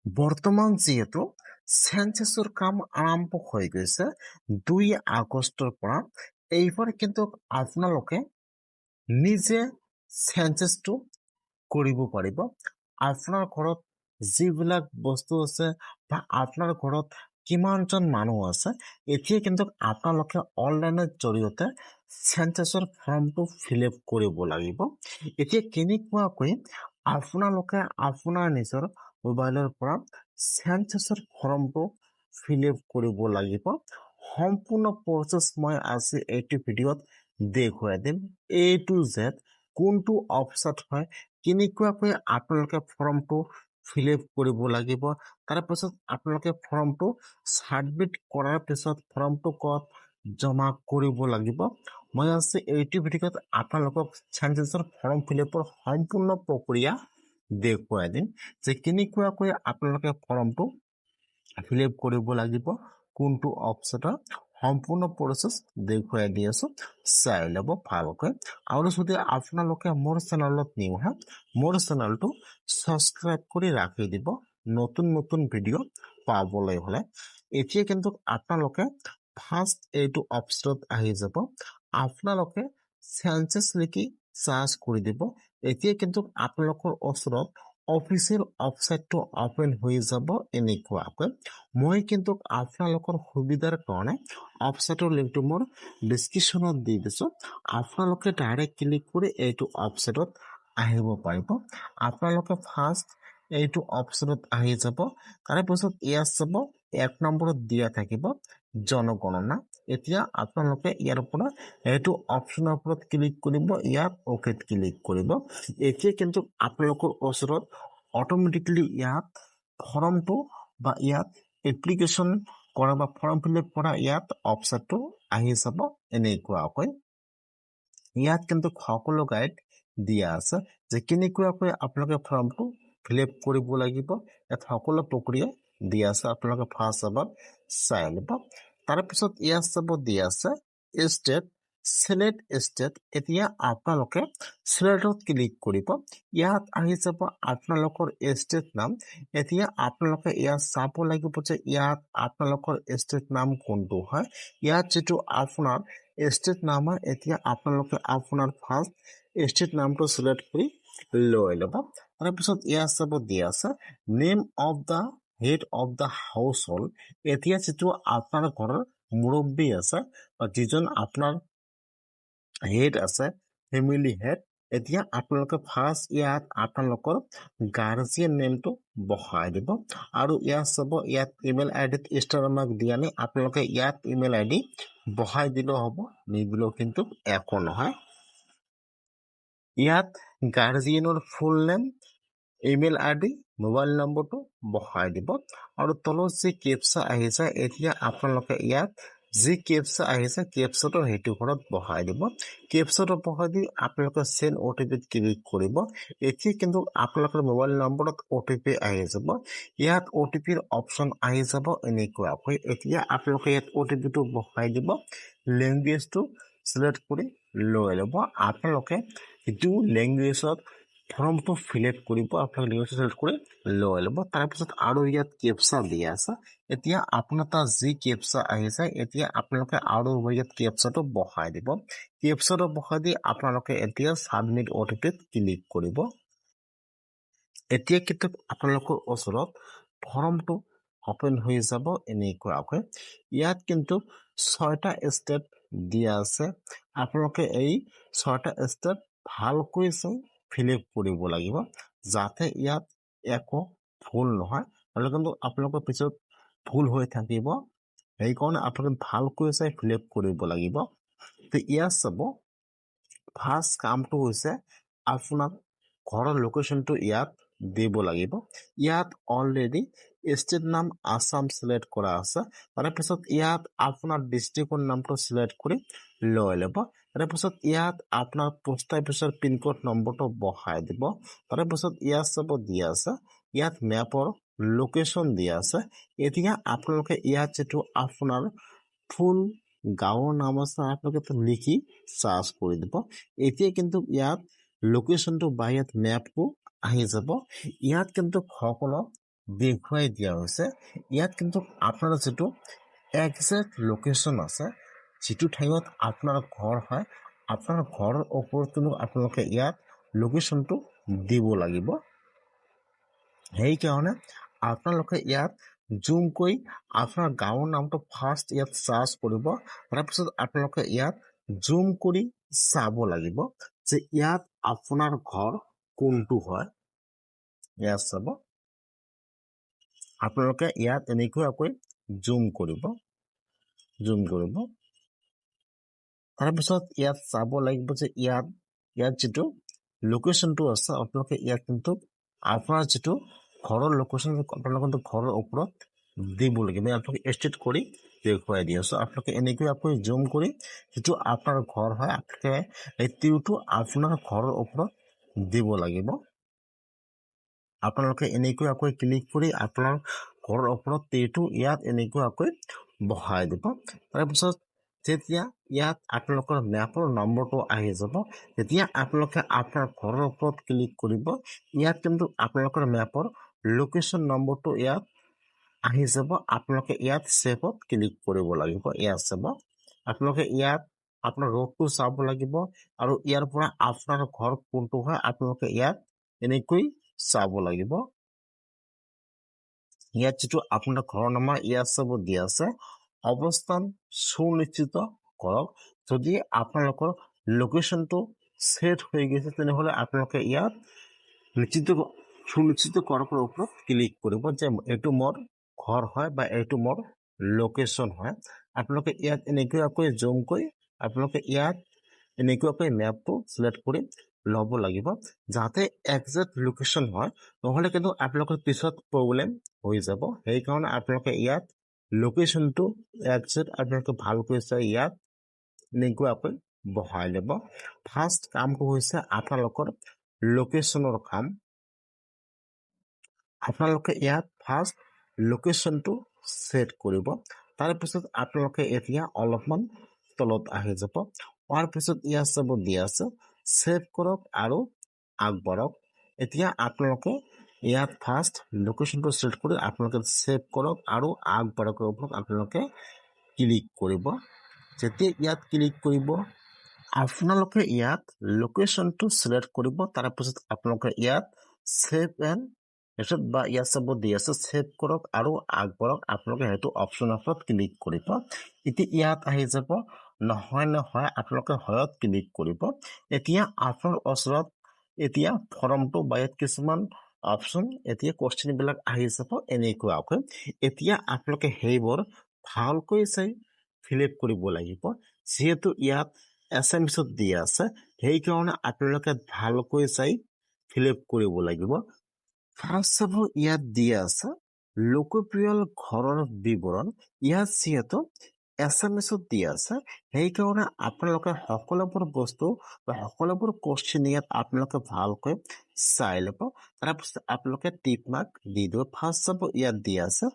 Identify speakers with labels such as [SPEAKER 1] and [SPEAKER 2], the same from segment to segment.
[SPEAKER 1] বৰ্তমান যিহেতু চেঞ্চাছৰ কাম আৰম্ভ হৈ গৈছে 2 আগষ্টৰ পৰা, এইবাৰ কিন্তু আপোনালোকে নিজে চেঞ্চাছটো কৰিব পাৰিব। আপোনাৰ ঘৰত যিবিলাক বস্তু আছে বা আপোনাৰ ঘৰত কিমানজন মানুহ আছে, এতিয়া কিন্তু আপোনালোকে অনলাইনৰ জৰিয়তে চেঞ্চাছৰ ফৰ্মটো ফিল আপ কৰিব লাগিব। এতিয়া কেনেকুৱাকৈ আপোনালোকে আপোনাৰ নিজৰ মোবাইলৰ পৰা চেঞ্চাছৰ ফৰ্মটো ফিল আপ কৰিব লাগিব, সম্পূৰ্ণ প্ৰচেছ মই আজি এইটো ভিডিঅ'ত দেখুৱাই দিম। A to Z কোনটো অপচন হয়, কেনেকুৱাকৈ আপোনালোকে ফৰ্মটো ফিল আপ কৰিব লাগিব, তাৰপিছত আপোনালোকে ফৰ্মটো ছাবমিট কৰাৰ পিছত ফৰ্মটো ক'ত জমা কৰিব লাগিব। মই আজি এইটো ভিডিঅ'ত আপোনালোকক চেঞ্চাছৰ ফৰ্ম ফিল আপৰ সম্পূৰ্ণ প্ৰক্ৰিয়া দেখুৱাই দিম যে কেনেকুৱাকৈ আপোনালোকে ফৰ্মটো ফিল আপ কৰিব লাগিব, কোনটো অপচনত সম্পূৰ্ণ প্ৰচেছ দেখুৱাই দি আছো, চাই ল'ব ভালকৈ। আৰু যদি আপোনালোকে মোৰ চেনেলত নিউ হয়, মোৰ চেনেলটো ছাবস্ক্ৰাইব কৰি ৰাখি দিব নতুন নতুন ভিডিঅ' পাবলৈ হ'লে। এতিয়া কিন্তু আপোনালোকে ফাৰ্ষ্ট এইটো অপচনত আহি যাব, আপোনালোকে চেঞ্চাছ লিখি চাৰ্চ কৰি দিব। এতিয়া কিন্তু আপোনালোকৰ ওচৰত অফিচিয়েল ৱেবছাইটটো অপেন হৈ যাব এনেকুৱাকৈ। মই কিন্তু আপোনালোকৰ সুবিধাৰ কাৰণে ৱেবছাইটৰ লিংকটো মোৰ ডিছক্ৰিপশ্যনত দি দিছোঁ, আপোনালোকে ডাইৰেক্ট ক্লিক কৰি এইটো ৱেবছাইটত আহিব পাৰিব। আপোনালোকে ফাৰ্ষ্ট এইটো অপচনত আহি যাব, তাৰপিছত ইয়াত চাব 1 নম্বৰত দিয়া থাকিব জনগণনা। এতিয়া আপোনালোকে ইয়াৰ পৰা এইটো অপচনৰ ওপৰত ক্লিক কৰিব, ইয়াত অ'কেত ক্লিক কৰিব। এতিয়া কিন্তু আপোনালোকৰ ওচৰত অট'মেটিকলি ইয়াত ফৰ্মটো বা ইয়াত এপ্লিকেশ্যন কৰা বা ফৰ্ম ফিল আপ কৰা ইয়াত অপচনটো আহি যাব এনেকুৱাকৈ। ইয়াত কিন্তু সকলো গাইড দিয়া আছে যে কেনেকুৱাকৈ আপোনালোকে ফৰ্মটো ফিল আপ কৰিব লাগিব, ইয়াত সকলো প্ৰক্ৰিয়া দিয়া আছে, আপোনালোকে ফাৰ্ষ্ট এবাৰ চাই ল'ব। তাৰপিছত ইয়াত চাব দিয়া আছে ষ্টেট, চিলেক্ট ষ্টেট। এতিয়া আপোনালোকে চিলেক্টত ক্লিক কৰিব, ইয়াত আহি যাব আপোনালোকৰ ষ্টেট নাম। এতিয়া আপোনালোকে ইয়াত চাব লাগিব যে ইয়াত আপোনালোকৰ ষ্টেট নাম কোনটো হয়। ইয়াত যিটো আপোনাৰ ষ্টেট নাম হয়, এতিয়া আপোনালোকে আপোনাৰ ফাৰ্ষ্ট ষ্টেট নামটো চিলেক্ট কৰি লৈ ল'ব। তাৰপিছত ইয়াত চাব দিয়া আছে name of the head of the house hold. এতিয়া যিটো আপোনাৰ ঘৰৰ মুৰব্বী আছে বা যিজন আপোনাৰ হেড আছে, ফেমিলি হেড, এতিয়া আপোনালোকে ফাৰ্ষ্ট ইয়াত আপোনালোকৰ গাৰ্জিয়ান নেমটো বহাই দিব। আৰু ইয়াত চাব ইয়াত ইমেইল আইডিত ষ্টাৰ মাৰ্ক দিয়া নাই, আপোনালোকে ইয়াত ইমেইল আইডি বহাই দিলেও হ'ব, নিদিলেও কিন্তু একো নহয়। ইয়াত গাৰ্জিয়ানৰ full name, email ID, mobile নম্বৰটো বহাই দিব। আৰু তলত যি কেপচা আহিছে, এতিয়া আপোনালোকে ইয়াত যি কেপচা আহিছে কেপচাটো সেইটো ঘৰত বহাই দিব। কেপচাটো বহাই দি আপোনালোকে চেণ্ড OTPত ক্লিক কৰিব। এতিয়া কিন্তু আপোনালোকৰ মোবাইল নম্বৰত OTP আহি যাব, ইয়াত OTPৰ অপশ্যন আহি যাব এনেকুৱাকৈ। এতিয়া আপোনালোকে ইয়াত OTPটো বহাই দিব, লেংগুৱেজটো চিলেক্ট কৰি লৈ ল'ব। আপোনালোকে যিটো লেংগুৱেজত ফৰ্মটো ফিল আপ কৰিব, আপোনালোকে লেংগুৱেজটো চিলেক্ট কৰি লৈ ল'ব। তাৰপিছত আৰু ইয়াত কেপচা দিয়া আছে, এতিয়া আপোনাৰ তাত যি কেপচা আহিছে, এতিয়া আপোনালোকে আৰু ইয়াত কেপচাটো বহাই দিব। কেপচাটো বহাই দি আপোনালোকে এতিয়া ছাবমিট OTPত ক্লিক কৰিব। এতিয়া কিন্তু আপোনালোকৰ ওচৰত ফৰ্মটো অপেন হৈ যাব এনেকুৱাকৈ। ইয়াত কিন্তু 6টা ষ্টেপ দিয়া আছে, আপোনালোকে এই 6টা ষ্টেপ ভালকৈ চাই ফিল আপ কৰিব লাগিব, যাতে ইয়াত একো ভুল নহয়, নহ'লে কিন্তু আপোনালোকৰ পিছত ভুল হৈ থাকিব। সেইকাৰণে আপোনালোকে ভালকৈ চাই ফিল আপ কৰিব লাগিব। তো ইয়াত চাব ফাৰ্ষ্ট কামটো হৈছে আপোনাৰ ঘৰৰ লোকেশ্যনটো ইয়াত দিব লাগিব। ইয়াত অলৰেডি ষ্টেট নাম আছাম চিলেক্ট কৰা আছে, তাৰপিছত ইয়াত আপোনাৰ ডিষ্ট্ৰিক্টৰ নামটো চিলেক্ট কৰি লৈ ল'ব। তাৰপিছত ইয়াত আপোনাৰ পোষ্ট অফিচৰ পিনক'ড নম্বৰটো বহাই দিব। তাৰপিছত ইয়াত চাব দিয়া আছে, ইয়াত মেপৰ লোকেশ্যন দিয়া আছে। এতিয়া আপোনালোকে ইয়াত যিটো আপোনাৰ ফুল গাঁৱৰ নাম আছে আপোনালোকে লিখি চাৰ্চ কৰি দিব। এতিয়া কিন্তু ইয়াত লোকেশ্যনটো বা ইয়াত মেপটো আহি যাব। ইয়াত কিন্তু সকলো দেখুৱাই দিয়া হৈছে। ইয়াত কিন্তু আপোনাৰ যিটো একজেক্ট লোকেশ্যন আছে, যিটো ঠাইত আপোনাৰ ঘৰ হয়, আপোনাৰ ঘৰৰ ওপৰত কিন্তু আপোনালোকে ইয়াত লোকেশ্যনটো দিব লাগিব। সেইকাৰণে আপোনালোকে ইয়াত জুম কৰি আপোনাৰ গাঁৱৰ নামটো ফাৰ্ষ্ট ইয়াত চাৰ্চ কৰিব। তাৰপিছত আপোনালোকে ইয়াত জুম কৰি চাব লাগিব যে ইয়াত আপোনাৰ ঘৰ কোনটো হয়। ইয়াত চাব, আপোনালোকে ইয়াত এনেকুৱাকৈ জুম কৰিব। তাৰপিছত ইয়াত চাব লাগিব যে ইয়াত যিটো লোকেশ্যনটো আছে, আপোনালোকে ইয়াত কিন্তু আপোনাৰ যিটো ঘৰৰ লোকেশ্যন আপোনালোকে কিন্তু ঘৰৰ ওপৰত দিব লাগিব। আপোনালোকে ষ্টেট কৰি দেখুৱাই দিয়ে। চ' আপোনালোকে এনেকুৱাকৈ জুম কৰি যিটো আপোনাৰ ঘৰ হয়, আপোনালোকে এই টিউটো আপোনাৰ ঘৰৰ ওপৰত দিব লাগিব। আপোনালোকে এনেকুৱাকৈ ক্লিক কৰি আপোনাৰ ঘৰৰ ওপৰত টিউটো ইয়াত এনেকুৱাকৈ বহাই দিব। তাৰপিছত যেতিয়া ইয়াত আপোনালোকৰ মেপৰ নম্বৰটো আহি যাব, তেতিয়া আপোনালোকে আপোনাৰ ঘৰৰ ওপৰত ক্লিক কৰিব। ইয়াত কিন্তু আপোনালোকৰ মেপৰ লোকেশ্যন নম্বৰটো ইয়াত আহি যাব। আপোনালোকে ইয়াত ছেভত ক্লিক কৰিব লাগিব। ইয়াত চাব, আপোনালোকে ইয়াত আপোনাৰ ৰোডটো চাব লাগিব আৰু ইয়াৰ পৰা আপোনাৰ ঘৰ কোনটো হয় আপোনালোকে ইয়াত এনেকৈ চাব লাগিব। ইয়াত যিটো আপোনাৰ ঘৰৰ নামৰ ইয়াত চাব দিয়া আছে, অৱস্থান সুনিশ্চিত কৰক। যদি আপোনালোকৰ লোকেশ্যনটো ছেট হৈ গৈছে, তেনেহ'লে আপোনালোকে ইয়াত সুনিশ্চিত কৰাৰ ওপৰত ক্লিক কৰিব যে এইটো মোৰ ঘৰ হয় বা এইটো মোৰ লোকেশ্যন হয়। আপোনালোকে ইয়াত এনেকুৱাকৈ জুম কৰি আপোনালোকে ইয়াত এনেকুৱাকৈ মেপটো চিলেক্ট কৰি ল'ব লাগিব, যাতে একজেক্ট লোকেশ্যন হয়। নহ'লে কিন্তু আপোনালোকৰ পিছত প্ৰব্লেম হৈ যাব। সেইকাৰণে আপোনালোকে ইয়াত লোকেশ্যনটো একজেক্ট আপোনালোকে ভালকৈ চাই ইয়াত এনেকুৱাকৈ বহাই ল'ব। ফাৰ্ষ্ট কামটো হৈছে আপোনালোকৰ লোকেশ্যনৰ কাম। আপোনালোকে ইয়াত ফাৰ্ষ্ট লোকেশ্যনটো ছেট কৰিব। তাৰপিছত আপোনালোকে এতিয়া অলপমান তলত আহি যাব। হোৱাৰ পিছত ইয়াত চাব দিয়া আছে ছেভ কৰক আৰু আগবাঢ়ক। এতিয়া আপোনালোকে ইয়াত ফাৰ্ষ্ট লোকেশ্যনটো ছেট কৰি আপোনালোকে ছেভ কৰক আৰু আগবাঢ়কৰ ওপৰত আপোনালোকে ক্লিক কৰিব। যেতিয়া ইয়াত ক্লিক কৰিব, আপোনালোকে ইয়াত লোকেশ্যনটো ছিলেক্ট কৰিব। তাৰপিছত আপোনালোকে ইয়াত ছেভ এণ্ড বা ইয়াত চাব দি আছে ছেভ কৰক আৰু আগবাঢ়ক। আপোনালোকে সেইটো অপশ্যনৰ ওপৰত ক্লিক কৰিব। এতিয়া ইয়াত আহি যাব নহয় আপোনালোকে হয়ত ক্লিক কৰিব। এতিয়া আপোনাৰ ওচৰত এতিয়া ফৰ্মটো বা ইয়াত কিছুমান অপশ্যন এতিয়া কুৱেশ্যনবিলাক আহি যাব এনেকুৱাকৈ। এতিয়া আপোনালোকে সেইবোৰ ভালকৈ চাই ফিল আপ কৰিব লাগিব। যিহেতু ইয়াত এছএমএছত দিয়া আছে, সেইকাৰণে আপোনালোকে ভালকৈ চাই ফিল আপ কৰিব লাগিব। ফাৰ্ষ্ট চাব ইয়াত দিয়া আছে লোকপ্ৰিয় ঘৰৰ বিৱৰণ। ইয়াত যিহেতু এছএমএছত দিয়া আছে, সেইকাৰণে আপোনালোকে সকলোবোৰ বস্তু বা সকলোবোৰ কুৱেশ্যন ইয়াত আপোনালোকে ভালকৈ চাই ল'ব। তাৰপিছত আপোনালোকে টিক মাৰ্ক দি দিব। ফাৰ্ষ্ট চাব ইয়াত দিয়া আছে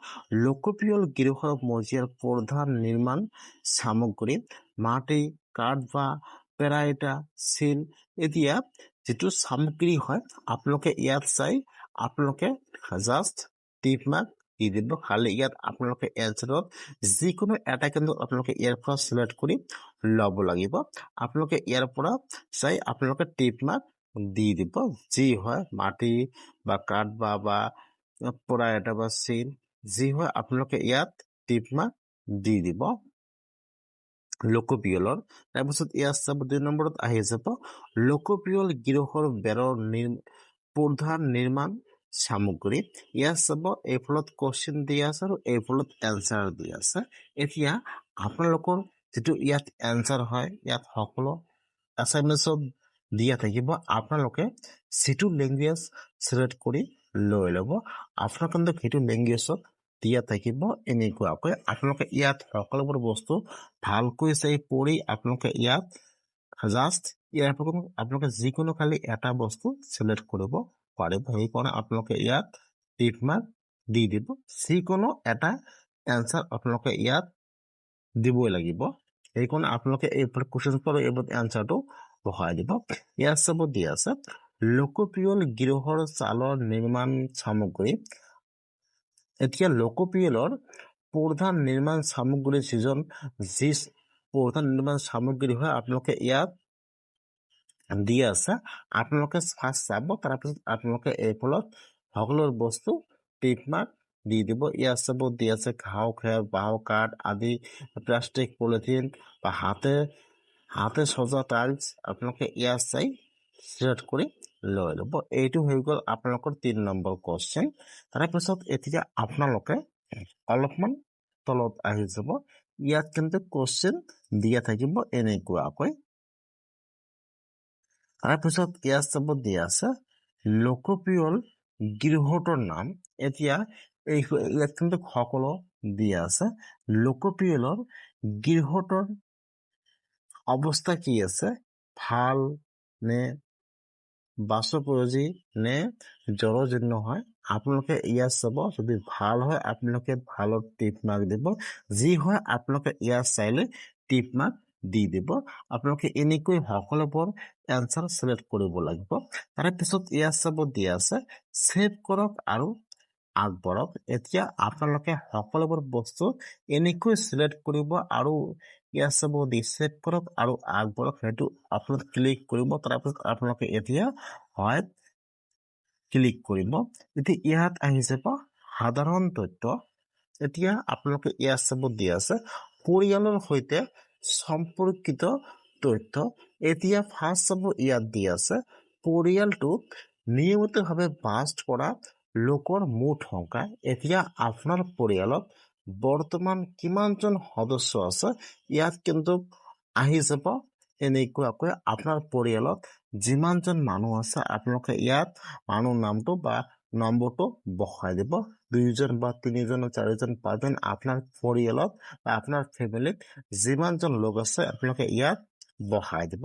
[SPEAKER 1] লোকপ্ৰিয় গৃহৰ মজিয়াৰ প্ৰধান নিৰ্মাণ সামগ্ৰী মাটি, কাঠ বা পেৰাইটা, চিল। এতিয়া যিটো সামগ্ৰী হয় আপোনালোকে ইয়াত চাই আপোনালোকে জাষ্ট টিক মাৰ্ক দি দিব। খালি ইয়াত আপোনালোকে এনচাৰত যিকোনো এটা কিন্তু আপোনালোকে ইয়াৰ পৰা চিলেক্ট কৰি ল'ব লাগিব। আপোনালোকে ইয়াৰ পৰা চাই আপোনালোকে টিক মাৰ্ক দি দিব। যি হয় মাটি বা কাঠ বা পেৰাইটা বা চিল, যি হয় আপোনালোকে ইয়াত টিক মাৰ্ক দি দিব লোকপ্ৰিয়লৰ। তাৰপিছত ইয়াত চাব 2 নম্বৰত আহি যাব লোকপ্ৰিয় গৃহৰ বেৰৰ প্ৰধান নিৰ্মাণ সামগ্ৰী। ইয়াত চাব এই ফলত কুৱেশ্যন দিয়া আছে আৰু এই ফলত এনচাৰ দিয়া আছে। এতিয়া আপোনালোকৰ যিটো ইয়াত এনচাৰ হয়, ইয়াত সকলো এছাইনমেণ্টত দিয়া থাকিব। আপোনালোকে যিটো লেংগুৱেজ চিলেক্ট কৰি লৈ ল'ব। আপোনাৰ কিন্তু সেইটো লেংগুৱেজত দিয়া থাকিব এনেকুৱাকৈ। আপোনালোকে ইয়াত সকলোবোৰ বস্তু ভালকৈ চাই পঢ়ি আপোনালোকে ইয়াত জাষ্ট ইয়াৰ পৰা আপোনালোকে যিকোনো খালি এটা বস্তু চিলেক্ট কৰিব পাৰিব। সেইকাৰণে আপোনালোকে ইয়াত টিক মাৰ্ক দি দিব। যিকোনো এটা এনচাৰ আপোনালোকে ইয়াত দিবই লাগিব। সেইকাৰণে আপোনালোকে এই কুৱেশ্যন পৰা এইবোৰ এনচাৰটো বহাই দিব। ইয়াত চাব দিয়া আছে লোকপ্ৰিয় গৃহৰ চালৰ নিৰ্মাণ সামগ্ৰী এতিয়া লোকপিয়লৰ প্ৰধান নিৰ্মাণ সামগ্ৰীৰ ছিজন যি প্ৰধান নিৰ্মাণ সামগ্ৰী হয় আপোনালোকে ইয়াত দিয়া আছে, আপোনালোকে ফাৰ্ষ্ট চাব, তাৰপিছত আপোনালোকে এই ফলত সকলো বস্তু টিক মাৰ্ক দি দিব। ইয়াত চাব দি আছে ঘাঁহ খেৰ বাঁহ কাঠ আদি প্লাষ্টিক পলিথিন বা হাতে সজা টাইলছ, আপোনালোকে ইয়াত চাই চিলেক্ট কৰি লৈ ল'ব। এইটো হৈ গ'ল আপোনালোকৰ 3 নম্বৰ কুৱেশ্যন। তাৰপিছত এতিয়া আপোনালোকে অলপমান তলত আহি যাব, ইয়াত কিন্তু কুৱেশ্যন দিয়া থাকিব এনেকুৱাকৈ। তাৰপিছত ইয়াত চাব দিয়া আছে লোকপিয়ল গৃহটোৰ নাম। এতিয়া ইয়াত কিন্তু সকলো দিয়া আছে। লোকপিয়লৰ গৃহটোৰ অৱস্থা কি আছে, ভাল নে বাষ্পোপযোগী নে জলজীৰ্ণ হয়, আপোনালোকে ইয়াত চাব। যদি ভাল হয় আপোনালোকে ভালত টিক মাৰ্ক দিব, যি হয় আপোনালোকে ইয়াত চাই লৈ টিক মাৰ্ক দি দিব। আপোনালোকে এনেকৈ সকলোবোৰ এনচাৰ চিলেক্ট কৰিব লাগিব। তাৰপিছত ইয়াত চাব দিয়া আছে ছেভ কৰক আৰু আগবঢ়ক। এতিয়া আপোনালোকে সকলোবোৰ বস্তু এনেকৈ চিলেক্ট কৰিব আৰু ইয়াত চাব দি ছেভ কৰক আৰু আগবঢ়ক, সেইটো আপোনালোকে ক্লিক কৰিব। তাৰপিছত আপোনালোকে এতিয়া হয় ক্লিক কৰিব। এতিয়া ইয়াত আহি যাব সাধাৰণ তথ্য। এতিয়া আপোনালোকে ইয়াত চাব দিয়া আছে পৰিয়ালৰ সৈতে সম্পৰ্কিত তথ্য। এতিয়া ফাৰ্ষ্ট চাব ইয়াত দিয়া আছে পৰিয়ালটোক নিয়মিতভাৱে বাস কৰা লোকৰ মুঠ সংখ্যা। এতিয়া আপোনাৰ পৰিয়ালত বৰ্তমান কিমানজন সদস্য আছে, ইয়াত কিন্তু আহি যাব এনেকুৱাকৈ আপোনাৰ পৰিয়ালত যিমানজন মানুহ আছে আপোনালোকে ইয়াত মানুহ নামটো বা নম্বৰটো বহাই দিব। 2জন বা 3জন 4জন 5জন আপোনাৰ পৰিয়ালত বা আপোনাৰ ফেমিলিত যিমানজন লোক আছে আপোনালোকে ইয়াত বহাই দিব।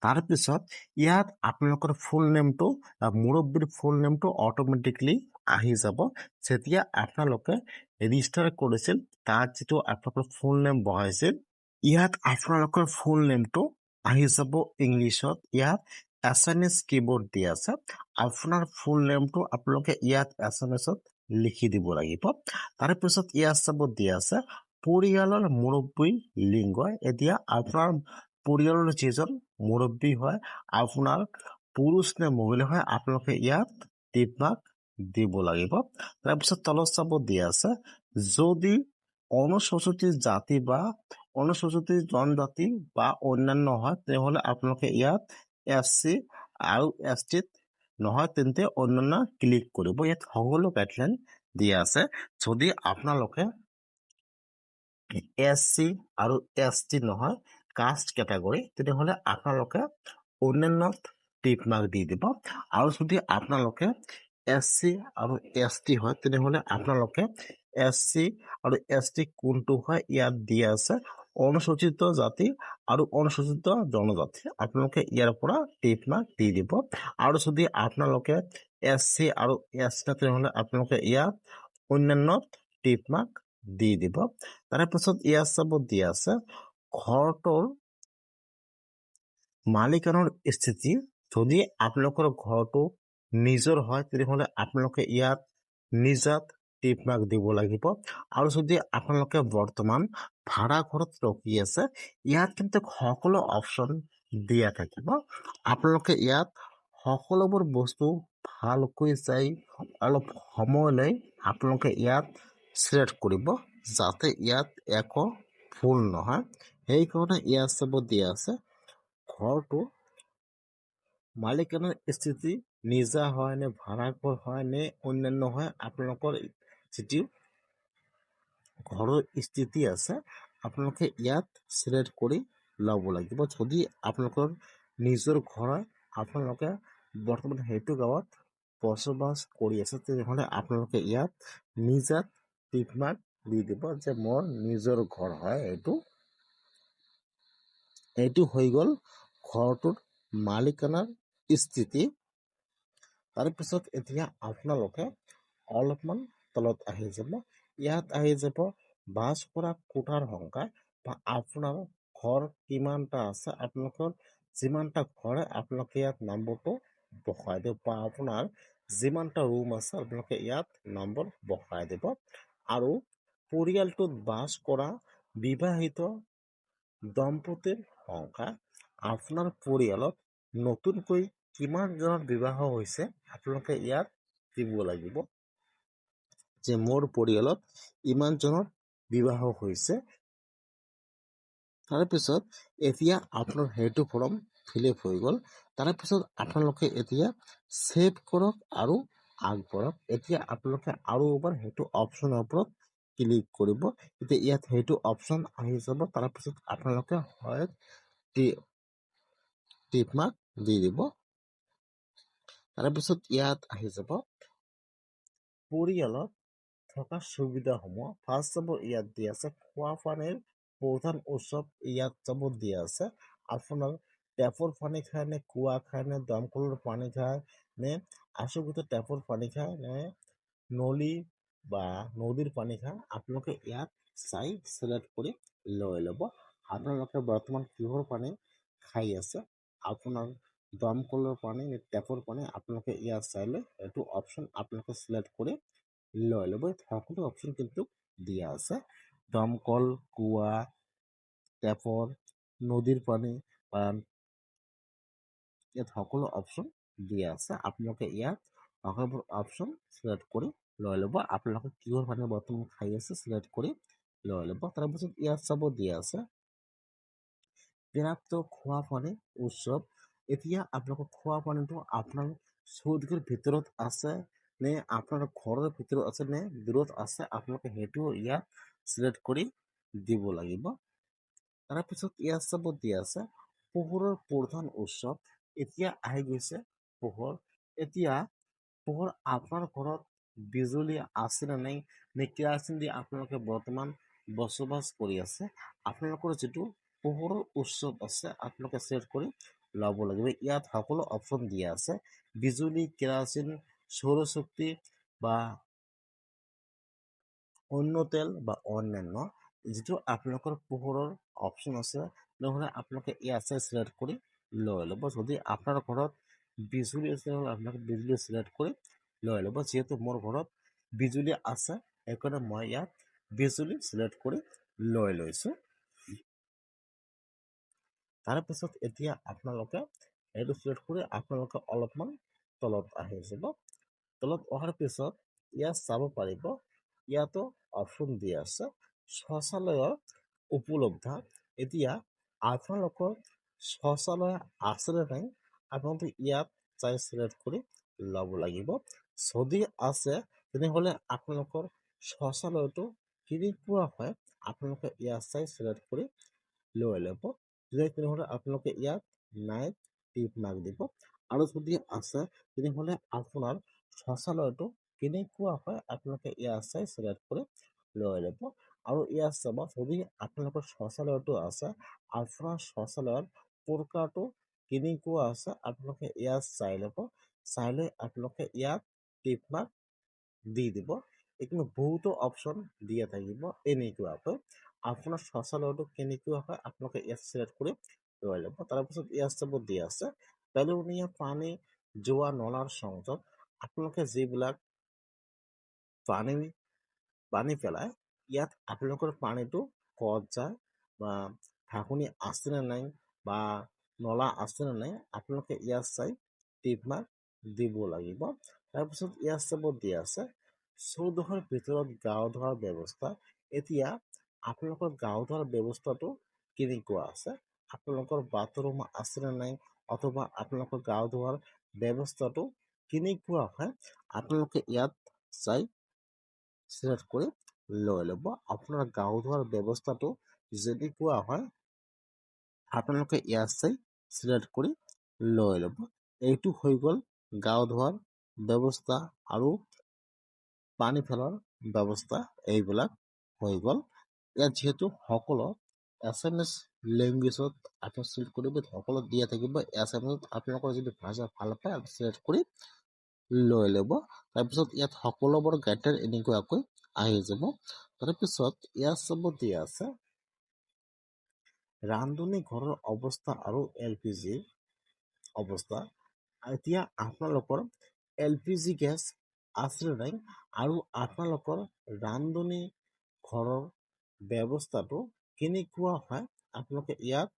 [SPEAKER 1] তাৰপিছত ইয়াত আপোনালোকৰ ফুল নেমটো মুৰব্বীৰ ফুল নেমটো অট'মেটিকলি আহি যাব। যেতিয়া আপোনালোকে ৰেজিষ্টাৰ কৰিছিল তাত যিটো আপোনালোকৰ ফুল নেম বহাইছিল, ইয়াত আপোনালোকৰ ফুল নেমটো আহি যাব ইংলিছত। ইয়াত এছএমএছ কীবৰ্ড দিয়া আছে, আপোনাৰ ফুল নেমটো আপোনালোকে ইয়াত এছএমএছত লিখি দিব লাগিব। তাৰপিছত ইয়াত চাব দিয়া আছে পৰিয়ালৰ মুৰব্বী লিংগ। এতিয়া আপোনাৰ পৰিয়ালৰ যিজন মুৰব্বী হয়, আপোনাৰ পুৰুষ নে মহিলা হয়, আপোনালোকে ইয়াত টিক মাৰ্ক দিব লাগিব। তাৰপিছত তলত চাব দিয়া আছে যদি অনুসূচিত জাতি বা অনুসূচিত জনজাতি বা অন্যান্য হয় তেনেহ'লে আপোনালোকে ইয়াত SC আৰু STত নহয় তেন্তে অন্যান্য ক্লিক কৰিব। ইয়াত সকলো গাইডলাইন দিয়া আছে। যদি আপোনালোকে SC আৰু ST নহয় কাষ্ট কেটেগৰী, তেনেহ'লে আপোনালোকে অন্যান্যত টিক মাৰ্ক দি দিব। আৰু যদি আপোনালোকে SC আৰু ST হয় তেনেহ'লে আপোনালোকে SC আৰু ST কোনটো হয় ইয়াত দিয়া আছে অনুসূচিত জাতি আৰু অনুসূচিত জনজাতি, আপোনালোকে ইয়াৰ পৰা টিক মাৰ্ক দি দিব। আৰু যদি আপোনালোকে SC আৰু ST তেনেহ'লে আপোনালোকে ইয়াত অন্যান্যত টিক মাৰ্ক দি দিব। তাৰপিছত ইয়াত চাব দিয়া আছে ঘৰটোৰ মালিকানৰ স্থিতি। যদি আপোনালোকৰ ঘৰটো নিজৰ হয় তেনেহ'লে আপোনালোকে ইয়াত নিজাত টিক মাৰ্ক দিব লাগিব। আৰু যদি আপোনালোকে বৰ্তমান ভাড়া ঘৰত ৰখি আছে, ইয়াত কিন্তু সকলো অপশ্যন দিয়া থাকিব। আপোনালোকে ইয়াত সকলোবোৰ বস্তু ভালকৈ চাই অলপ সময় লৈ আপোনালোকে ইয়াত চিলেক্ট কৰিব যাতে ইয়াত একো ভুল নহয়। সেইকাৰণে ইয়াত চাব দিয়া আছে ঘৰটো মালিকানৰ স্থিতি নিজা হয় নে ভাড়াঘৰ হয় নে অন্যান্য হয়, আপোনালোকৰ যিটো ঘৰৰ স্থিতি আছে আপোনালোকে ইয়াত চিলেক্ট কৰি ল'ব লাগিব। যদি আপোনালোকৰ নিজৰ ঘৰ হয়, আপোনালোকে বৰ্তমান সেইটো গাঁৱত বসবাস কৰি আছে তেনেহ'লে আপোনালোকে ইয়াত নিজাত টিক মাৰ্ক দি দিব যে মোৰ নিজৰ ঘৰ হয়। এইটো হৈ গ'ল ঘৰটোৰ মালিকানাৰ স্থিতি। তাৰপিছত এতিয়া আপোনালোকে অলপমান তলত আহি যাব, ইয়াত আহি যাব বাস কৰা কোঠাৰ সংখ্যা বা আপোনাৰ ঘৰ কিমানটা আছে, আপোনালোকৰ যিমানটা ঘৰ আপোনালোকে ইয়াত নম্বৰটো বহাই দিব বা আপোনাৰ যিমানটা ৰুম আছে আপোনালোকে ইয়াত নম্বৰ বহাই দিব। আৰু পৰিয়ালটোত বাস কৰা বিবাহিত দম্পতীৰ সংখ্যা, আপোনাৰ পৰিয়ালত নতুনকৈ কিমানজনৰ বিবাহ হৈছে আপোনালোকে ইয়াত দিব লাগিব যে মোৰ পৰিয়ালত ইমানজনৰ বিবাহ হৈছে। তাৰপিছত এতিয়া আপোনাৰ সেইটো ফৰ্ম ফিল আপ হৈ গ'ল। তাৰপিছত আপোনালোকে এতিয়া ছেভ কৰক আৰু আগবাঢ়ক। এতিয়া আপোনালোকে আৰু এবাৰ সেইটো অপশ্যনৰ ওপৰত ক্লিক কৰিব। এতিয়া ইয়াত সেইটো অপশ্যন আহি যাব। তাৰপিছত আপোনালোকে হয় টিক মাৰ্ক দি দিব। তাৰপিছত ইয়াত আহি যাব পৰিয়ালত থকা সুবিধাসমূহ। ফাৰ্ষ্ট যাব ইয়াত দিয়া আছে খোৱা পানীৰ প্ৰধান উৎসৱ, ইয়াত যাব দিয়া আছে আপোনাৰ টেপৰ পানী খায় নে, কুঁৱা খায় নে, দমকলৰ পানী খায় নে, আচলতে টেপৰ পানী খায় নে, নলী বা নদীৰ পানী খায়, আপোনালোকে ইয়াত চাই চিলেক্ট কৰি লৈ ল'ব। আপোনালোকে বৰ্তমান কিহৰ পানী খাই আছে, আপোনাৰ দমকলৰ পানী নে টেপৰ পানী, আপোনালোকে ইয়াত চাই লৈ এইটো অপশ্যন আপোনালোকে চিলেক্ট কৰি লৈ ল'ব। সকলো অপশ্যন কিন্তু দিয়া আছে, দমকল, কুঁৱা, টেপৰ, নদীৰ পানী বা ইয়াত সকলো অপশ্যন দিয়া আছে। আপোনালোকে ইয়াত সকলোবোৰ অপশ্যন চিলেক্ট কৰি লৈ ল'ব। আপোনালোকে কিহৰ পানী বৰ্তমান খাই আছে চিলেক্ট কৰি লৈ ল'ব। তাৰপিছত ইয়াত চাব দিয়া আছে পৰ্যাপ্ত খোৱা পানী উৎসৱ। এতিয়া আপোনালোকৰ খোৱা পানীটো আপোনাৰ চৌদিশৰ ভিতৰত আছে নে আপোনাৰ ঘৰৰ ভিতৰত আছে নে দূৰত আছে, আপোনালোকে সেইটো ইয়াত চিলেক্ট কৰি দিব লাগিব। তাৰপিছত ইয়াত চাব দিয়া আছে পোহৰৰ প্ৰধান উৎসৱ। এতিয়া আহি গৈছে পোহৰ। এতিয়া পোহৰ আপোনাৰ ঘৰত বিজুলী আছে নে নাই, নে কেৰাচিন দি আপোনালোকে বৰ্তমান বসবাস কৰি আছে, আপোনালোকৰ যিটো পোহৰৰ উৎসৱ আছে আপোনালোকে চিলেক্ট কৰি ল'ব লাগিব। ইয়াত সকলো অপশ্যন দিয়া আছে, বিজুলী, কেৰাচিন, সৌৰশক্তি বা অন্য তেল বা অন্যান্য যিটো আপোনালোকৰ পোহৰৰ অপশ্যন আছে, নহ'লে আপোনালোকে ইয়াত চাই চিলেক্ট কৰি লৈ ল'ব। যদি আপোনাৰ ঘৰত বিজুলী আছে আপোনালোকে বিজুলী চিলেক্ট কৰি লৈ ল'ব। যিহেতু মোৰ ঘৰত বিজুলী আছে সেইকাৰণে মই ইয়াত বিজুলী চিলেক্ট কৰি লৈ লৈছোঁ। তাৰপিছত এতিয়া আপোনালোকে এইটো চিলেক্ট কৰি আপোনালোকে অলপমান তলত আহি যাব। তলত অহাৰ পিছত ইয়াত চাব পাৰিব ইয়াতো অপশ্যন দিয়া আছে শৌচালয়ৰ উপলব্ধ। এতিয়া আপোনালোকৰ শৌচালয় আছে নে নাই আপোনালোকে ইয়াত চাই চিলেক্ট কৰি ল'ব লাগিব। যদি আছে তেনেহ'লে আপোনালোকৰ শৌচালয়টো কেনেকুৱা হয় আপোনালোকে ইয়াত চাই চিলেক্ট কৰি লৈ ল'ব। তেনেহ'লে আপোনালোকে ইয়াত নাই টিক মাৰ্ক দিব। আৰু যদি আছে তেনেহ'লে আপোনাৰ শৌচালয়টো কেনেকুৱা হয় আপোনালোকে ইয়াত চাই চিলেক্ট কৰি লৈ ল'ব। আৰু ইয়াত চাব যদি আপোনালোকৰ শৌচালয়টো আছে, আপোনাৰ শৌচালয়ৰ প্ৰকাৰটো কেনেকুৱা আছে আপোনালোকে ইয়াত চাই ল'ব। চাই লৈ আপোনালোকে ইয়াত টিক মাৰ্ক দি দিব। এইখিনি বহুতো অপশ্যন দিয়া থাকিব এনেকুৱাকৈ। আপোনাৰ শৌচালয়টো কেনেকুৱা হয় আপোনালোকে ইয়াত চিলেক্ট কৰি লৈ ল'ব। তাৰপিছত ইয়াত চাব দিয়া আছে পেলনীয়া পানী যোৱা নলাৰ সংযোগ। আপোনালোকে যিবিলাক পানী পেলাই ইয়াত আপোনালোকৰ পানীটো ক'ত যায় বা ঢাকনি আছে নে নাই বা নলা আছে নে নাই আপোনালোকে ইয়াত চাই টিক মাৰ্ক দিব লাগিব। তাৰপিছত ইয়াত চাব দিয়া আছে চৌদিশৰ ভিতৰত গাও ধোৱাৰ ব্যৱস্থা। এতিয়া আপোনালোকৰ গাও ধোৱাৰ ব্যৱস্থাটো কেনেকুৱা আছে, আপোনালোকৰ বাথৰুম আছে নে নাই অথবা আপোনালোকৰ গাও ধোৱাৰ ব্যৱস্থাটো কেনেকুৱা হয় আপোনালোকে ইয়াত চাই চিলেক্ট কৰি লৈ ল'ব। আপোনাৰ গাও ধোৱাৰ ব্যৱস্থাটো যেনেকুৱা হয় আপোনালোকে ইয়াত চাই চিলেক্ট কৰি লৈ ল'ব। এইটো হৈ গ'ল গাও ধোৱাৰ ব্যৱস্থা আৰু পানী পেলোৱাৰ ব্যৱস্থা, এইবিলাক হৈ গ'ল। ইয়াত যিহেতু সকলো এছামিছ লেংগুৱেজত আপুনি চিলেক্ট কৰিব, সকলো দিয়া থাকিব এছামিছত। আপোনালোকৰ যদি ভাষা ভাল পায় চিলেক্ট কৰি লৈ ল'ব। তাৰপিছত ইয়াত সকলোবোৰ গাইডলাইন এনেকুৱাকৈ আহি যাব। তাৰপিছত ইয়াত চাব দিয়া আছে ৰান্ধনী ঘৰৰ অৱস্থা আৰু LPG অৱস্থা। এতিয়া আপোনালোকৰ LPG গেছ আছে নাই আৰু আপোনালোকৰ ৰান্ধনী ঘৰৰ ব্যৱস্থাটো কেনেকুৱা হয় আপোনালোকে ইয়াত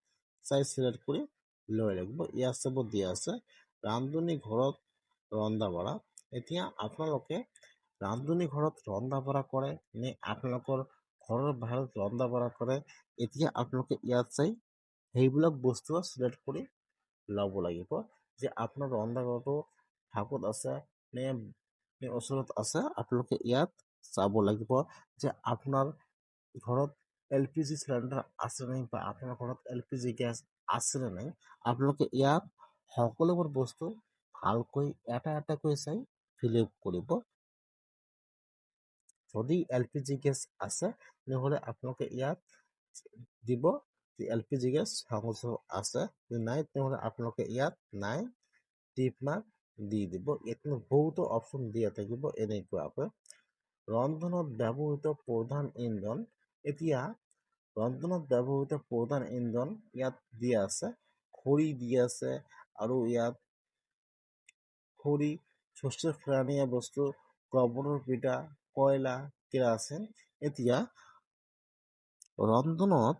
[SPEAKER 1] চাই চিলেক্ট কৰি লৈ লাগিব। ইয়াত চাব দিয়া আছে ৰান্ধনী ঘৰত ৰন্ধা বঢ়া। এতিয়া আপোনালোকে ৰান্ধনী ঘৰত ৰন্ধা বঢ়া কৰে নে আপোনালোকৰ ঘৰৰ বাহিৰত ৰন্ধা বঢ়া কৰে, এতিয়া আপোনালোকে ইয়াত চাই সেইবিলাক বস্তু চিলেক্ট কৰি ল'ব লাগিব যে আপোনাৰ ৰন্ধা ঘৰটো ঠাকুত আছে নে ওচৰত আছে। আপোনালোকে ইয়াত চাব লাগিব যে আপোনাৰ ঘৰত LPG চিলিণ্ডাৰ আছে নাই বা আপোনাৰ ঘৰত LPG গেছ আছে নে নাই। আপোনালোকে ইয়াত সকলোবোৰ বস্তু ভালকৈ এটা এটাকৈ চাই ফিল আপ কৰিব। যদি LPG গেছ আছে তেনেহ'লে আপোনালোকে ইয়াত দিব যে LPG গেছ সংযোগ আছে, যদি নাই তেনেহ'লে আপোনালোকে ইয়াত নাই টিক মাৰ্ক দি দিব। ইয়াত বহুতো অপশ্যন দিয়া থাকিব এনেকুৱাকৈ। ৰন্ধনত ব্যৱহৃত প্ৰধান ইন্ধন, এতিয়া ৰন্ধনত ব্যৱহৃত প্ৰধান ইন্ধন ইয়াত দিয়া আছে খৰি দিয়া আছে আৰু ইয়াত খৰি, শস্যৰ ফ্ৰাণীয় বস্তু, গোবৰৰ পিঠা, কয়লা, কেৰাচিন। এতিয়া ৰন্ধনত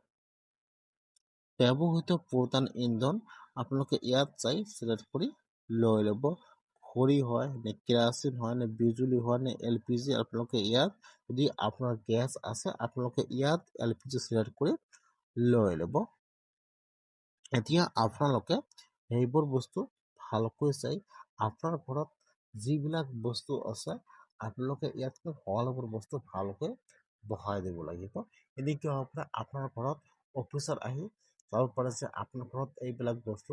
[SPEAKER 1] ব্যৱহৃত প্ৰধান ইন্ধন আপোনালোকে ইয়াত চাই চিলেক্ট কৰি লৈ ল'ব। খৰি হয় নে কেৰাচিন হয় নে বিজুলী হয় নে LPG, আপোনালোকে ইয়াত যদি আপোনাৰ গেছ আছে আপোনালোকে ইয়াত LPG চিলেক্ট কৰি লৈ ল'ব। এতিয়া আপোনালোকে সেইবোৰ বস্তু ভালকৈ চাই আপোনাৰ ঘৰত যিবিলাক বস্তু আছে আপোনালোকে ইয়াত সকলোবোৰ বস্তু ভালকৈ বহাই দিব লাগিব। এনেকুৱা হ'ব পাৰে আপোনাৰ ঘৰত অফিচত আহি চাব পাৰে যে আপোনাৰ ঘৰত এইবিলাক বস্তু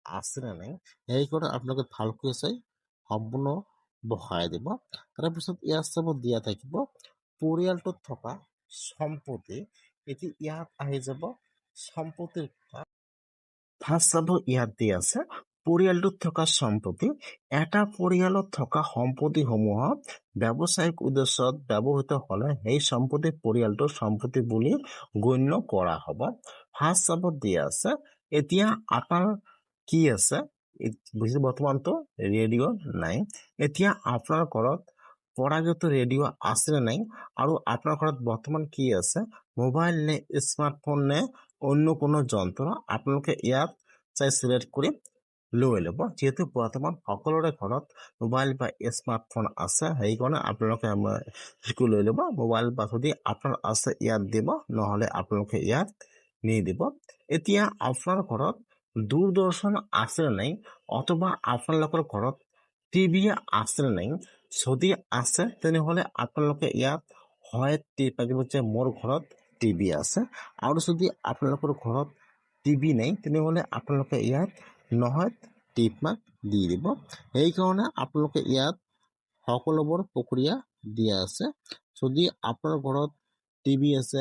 [SPEAKER 1] আছে নে নাই, সেইকাৰণে আপোনালোকে ভালকৈ চাই সম্পূৰ্ণ বহাই দিব। তাৰপিছত ইয়াত চাব দিয়া থাকিব পৰিয়ালটোত থকা সম্পত্তি। এতিয়া ইয়াত আহি যাব সম্পত্তিৰ ফাৰ্ষ্ট চাব ইয়াত দি আছে পৰিয়ালটোত থকা সম্পত্তি। এটা পৰিয়ালত থকা সম্পত্তিসমূহক ব্যৱসায়িক উদ্দেশ্যত ব্যৱহৃত হ'লে সেই সম্পত্তি পৰিয়ালটোৰ সম্পত্তি বুলি গণ্য কৰা হ'ব। ফাৰ্ষ্ট চাব দিয়া আছে এতিয়া আপোনাৰ কি আছে বৰ্তমানতো ৰেডিঅ' নাই। এতিয়া আপোনাৰ ঘৰত পৰাগত ৰেডিঅ' আছে নে নাই আৰু আপোনাৰ ঘৰত বৰ্তমান কি আছে মোবাইল নে স্মাৰ্টফোন নে অন্য কোনো যন্ত্ৰ, আপোনালোকে ইয়াত চাই চিলেক্ট কৰি লৈ ল'ব। যিহেতু বৰ্তমান সকলোৰে ঘৰত মোবাইল বা স্মাৰ্টফোন আছে সেইকাৰণে আপোনালোকে লৈ ল'ব। মোবাইল বা যদি আপোনাৰ আছে ইয়াত দিব, নহ'লে আপোনালোকে ইয়াত নিদিব। এতিয়া আপোনাৰ ঘৰত দূৰদৰ্শন আছে নে নাই অথবা আপোনালোকৰ ঘৰত টিভি আছে নে নাই, যদি আছে তেনেহ'লে আপোনালোকে ইয়াত হয় টিক লাগিব যে মোৰ ঘৰত টিভি আছে, আৰু যদি আপোনালোকৰ ঘৰত টিভি নাই তেনেহ'লে আপোনালোকে ইয়াত নহয় টিক মাৰ্ক দি দিব। সেইকাৰণে আপোনালোকে ইয়াত সকলোবোৰ প্ৰক্ৰিয়া দিয়া আছে। যদি আপোনাৰ ঘৰত টিভি আছে,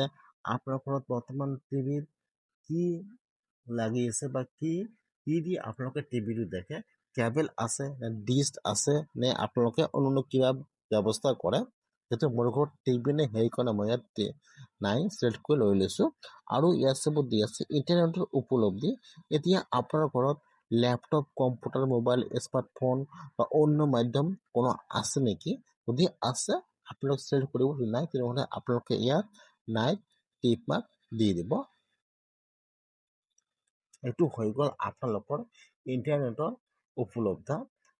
[SPEAKER 1] আপোনাৰ ঘৰত বৰ্তমান টিভিত কি লাগি আছে বা কি দি আপোনালোকে টিভিটো দেখে, কেবল আছে নে ডিছ আছে নে আপোনালোকে অন্য কিবা ব্যৱস্থা কৰে। যিহেতু মোৰ ঘৰত টিভি নাই সেইকাৰণে মই ইয়াত নাই চিলেক্ট কৰি লৈ লৈছোঁ। আৰু ইয়াত চাব দি আছে ইণ্টাৰনেটৰ উপলব্ধি। এতিয়া আপোনাৰ ঘৰত লেপটপ, কম্পিউটাৰ, মোবাইল, স্মাৰ্টফোন বা অন্য মাধ্যম কোনো আছে নেকি, যদি আছে আপোনালোকে চিলেক্ট কৰিব, যদি নাই তেনেহ'লে আপোনালোকে ইয়াত নাই টিক মাৰ্ক দি দিব। এইটো হৈ গ'ল আপোনালোকৰ ইণ্টাৰনেটৰ উপলব্ধ।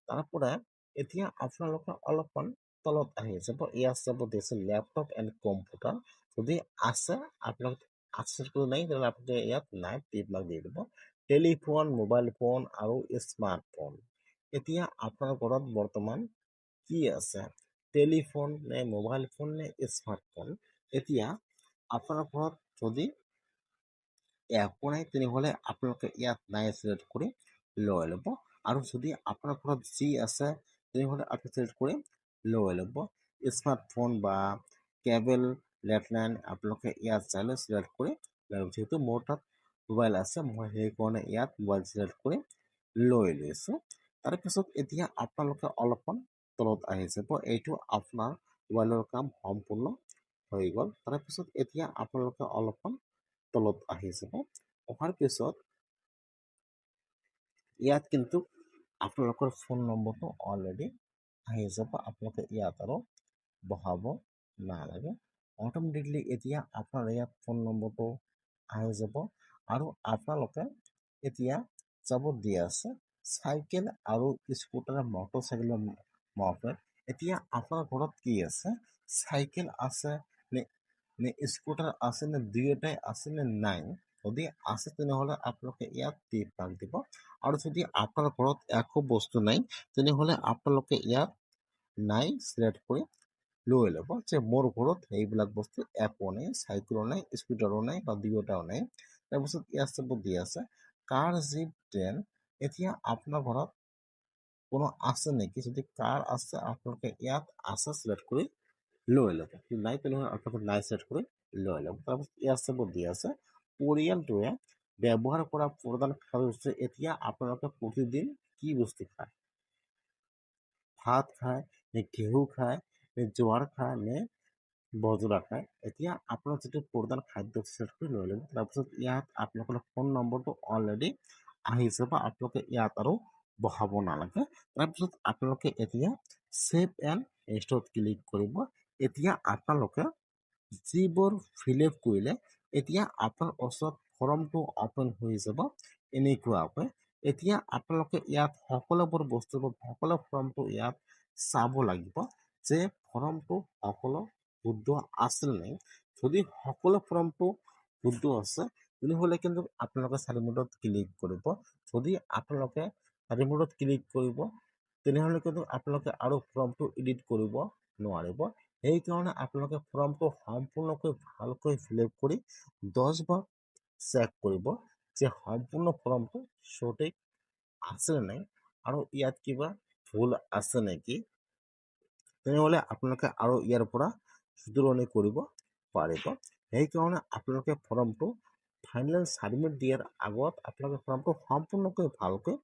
[SPEAKER 1] তাৰপৰা এতিয়া আপোনালোকে অলপমান তলত আহি যাব, ইয়াত চাব দিছে লেপটপ এণ্ড কম্পিউটাৰ। যদি আছে আপোনালোকে আছে, নাই তেনেহ'লে আপোনালোকে ইয়াত নাই টিক মাৰ্ক দি দিব। টেলিফোন, মোবাইল ফোন আৰু স্মাৰ্টফোন। এতিয়া আপোনাৰ ঘৰত বৰ্তমান কি আছে, টেলিফোন নে মোবাইল ফোন নে স্মাৰ্টফোন। এতিয়া আপোনাৰ ঘৰত যদি একো নাই তেনেহ'লে আপোনালোকে ইয়াত নাই চিলেক্ট কৰি লৈ ল'ব। আৰু যদি আপোনাৰ ঘৰত যি আছে তেনেহ'লে আপুনি চিলেক্ট কৰি লৈ ল'ব। স্মাৰ্টফোন বা কেবল লেণ্ডলাইন আপোনালোকে ইয়াত চাই লৈ চিলেক্ট কৰি লৈ ল'ব। যিহেতু মোৰ তাত মোবাইল আছে মই সেইকাৰণে ইয়াত মোবাইল চিলেক্ট কৰি লৈ লৈছোঁ। তাৰপিছত এতিয়া আপোনালোকে অলপমান তলত আহি যাব, এইটো আপোনাৰ মোবাইলৰ কাম সম্পূৰ্ণ হৈ গ'ল। তাৰপিছত এতিয়া আপোনালোকে অলপমান তলত আহি যাব। অহাৰ পিছত ইয়াত কিন্তু আপোনালোকৰ ফোন নম্বৰটো অলৰেডি আহি যাব, আপোনালোকে ইয়াত আৰু বহাব নালাগে। অট'মেটিকলি এতিয়া আপোনাৰ ইয়াত ফোন নম্বৰটো আহি যাব আৰু আপোনালোকে এতিয়া যাব দিয়া আছে চাইকেল আৰু স্কুটাৰ মটৰচাইকেলৰ মপেড। এতিয়া আপোনাৰ ঘৰত কি আছে, চাইকেল আছে নে স্কুটাৰ আছে নে দুয়োটাই আছে নে নাই? যদি আছে তেনেহ'লে আপোনালোকে ইয়াত টিক মাৰ্ক দিব, আৰু যদি আপোনাৰ ঘৰত একো বস্তু নাই তেনেহ'লে আপোনালোকে ইয়াত নাই চিলেক্ট কৰি লৈ ল'ব যে মোৰ ঘৰত সেইবিলাক বস্তু একো নাই, চাইকেলো নাই, স্কুটাৰো নাই বা দুয়োটাও নাই। তাৰপিছত ইয়াত চাব দিয়া আছে কাৰ, জীপ, ট্ৰেইন। এতিয়া আপোনাৰ ঘৰত কোনো আছে নেকি? যদি কাৰ আছে আপোনালোকে ইয়াত আছে চিলেক্ট কৰি লৈ ল'ব, নাই তেনেহ'লে আপোনালোকে নাই চিলেক্ট কৰি লৈ ল'ব। তাৰপিছত ইয়াত চাব দিয়া আছে পৰিয়ালটোৱে ব্যৱহাৰ কৰা প্ৰধান খাদ্য। এতিয়া আপোনালোকে প্ৰতিদিন কি বস্তু খায়? ভাত খায় নে ঘেঁহু খায় নে জোৱাৰ খায় নে বজৰা খায়? এতিয়া আপোনাৰ যিটো প্ৰধান খাদ্য চিলেক্ট কৰি লৈ ল'ব। তাৰপিছত ইয়াত আপোনালোকৰ ফোন নম্বৰটো অলৰেডি আহি যাব, আপোনালোকে ইয়াত আৰু বহাব নালাগে। তাৰপিছত আপোনালোকে এতিয়া ছেভ এণ্ড নেক্সটত ক্লিক কৰিব। এতিয়া আপোনালোকে যিবোৰ ফিল আপ কৰিলে এতিয়া আপোনাৰ ওচৰত ফৰ্মটো অপেন হৈ যাব এনেকুৱাকৈ। এতিয়া আপোনালোকে ইয়াত সকলোবোৰ বস্তু সকলো ফৰ্মটো ইয়াত চাব লাগিব যে ফৰ্মটো সকলো শুদ্ধ আছে নাই। যদি সকলো ফৰ্মটো শুদ্ধ আছে তেনেহ'লে কিন্তু আপোনালোকে চাৰি মোডত ক্লিক কৰিব। যদি আপোনালোকে চাৰি মোডত ক্লিক কৰিব তেনেহ'লে কিন্তু আপোনালোকে আৰু ফৰ্মটো এডিট কৰিব নোৱাৰিব। সেইকাৰণে আপোনালোকে ফৰ্মটো সম্পূৰ্ণকৈ ভালকৈ ফিল আপ কৰি 10 বাৰ চেক কৰিব যে সম্পূৰ্ণ ফৰ্মটো সঠিক আছে নাই আৰু ইয়াত কিবা ভুল আছে নেকি। তেনেহ'লে আপোনালোকে আৰু ইয়াৰ পৰা শুধৰণি কৰিব পাৰিব। সেইকাৰণে আপোনালোকে ফৰ্মটো ফাইনেল ছাবমিট দিয়াৰ আগত আপোনালোকে ফৰ্মটো সম্পূৰ্ণকৈ ভালকৈ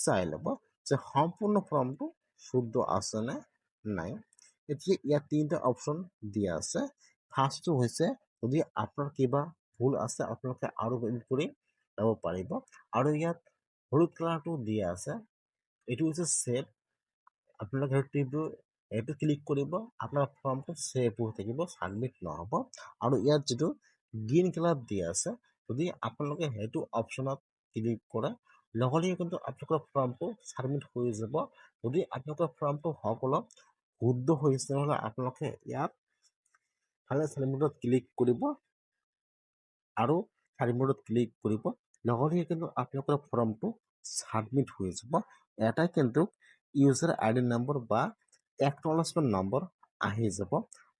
[SPEAKER 1] চাই ল'ব যে সম্পূৰ্ণ ফৰ্মটো শুদ্ধ আছে নে নাই। এতিয়া ইয়াত তিনিটা অপশ্যন দিয়া আছে। ফাৰ্ষ্টটো হৈছে যদি আপোনাৰ কিবা ভুল আছে আপোনালোকে আৰু এডিট কৰি ল'ব পাৰিব, আৰু ইয়াত হলুদ কালাৰটো দিয়া আছে এইটো হৈছে ছেভ। আপোনালোকে এইটো ক্লিক কৰিব, আপোনাৰ ফৰ্মটো ছেভ হৈ থাকিব, ছাবমিট নহ'ব। আৰু ইয়াত যিটো গ্ৰীণ কালাৰ দিয়া আছে যদি আপোনালোকে সেইটো অপশ্যনত ক্লিক কৰে লগে লগে কিন্তু আপোনালোকৰ ফৰ্মটো ছাবমিট হৈ যাব। যদি আপোনালোকৰ ফৰ্মটো সকলো শুদ্ধ হৈছে তেনেহ'লে আপোনালোকে ইয়াত ফাইনেল ছাবমিটত ক্লিক কৰিব আৰু ছাবমিটত ক্লিক কৰিব লগে লগে কিন্তু আপোনালোকৰ ফৰ্মটো ছাবমিট হৈ যাব। এটাই কিন্তু ইউজাৰ আইডি নম্বৰ বা একনলেজমেণ্ট নম্বৰ আহি যাব।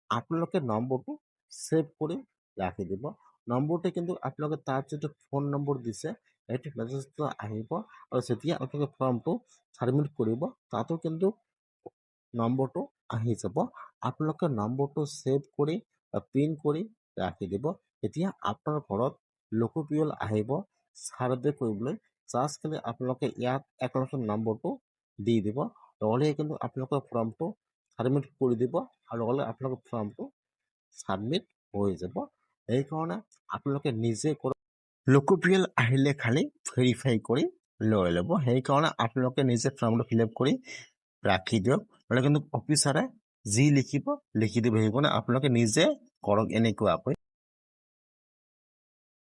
[SPEAKER 1] আপোনালোকে নম্বৰটো ছেভ কৰি ৰাখি দিব। নম্বৰটো কিন্তু আপোনালোকে তাত যিটো ফোন নম্বৰ দিছে সেইটো মেছেজটো আহিব, আৰু যেতিয়া আপোনালোকে ফৰ্মটো ছাবমিট কৰিব তাতো কিন্তু নম্বৰটো আহি যাব। আপোনালোকে নম্বৰটো ছেভ কৰি পিন কৰি ৰাখি দিব। এতিয়া আপোনাৰ ঘৰত লোকপিয়ল আহিব ছাৰ্ভে কৰিবলৈ, জাষ্ট খালি আপোনালোকে ইয়াত একনলেজমেণ্ট নম্বৰটো দি দিব, নহ'লে কিন্তু আপোনালোকৰ ফৰ্মটো ছাবমিট কৰি দিব আৰু নহ'লে আপোনালোকৰ ফৰ্মটো ছাবমিট হৈ যাব। সেইকাৰণে আপোনালোকে নিজে লোকপিয়ল আহিলে খালি ভেৰিফাই কৰি লৈ ল'ব। সেইকাৰণে আপোনালোকে নিজে ফৰ্মটো ফিল আপ কৰি ৰাখি দিয়ক, নহ'লে কিন্তু অফিচাৰে যি লিখিব লিখি দিব। সেইকাৰণে আপোনালোকে নিজে কৰক এনেকুৱাকৈ।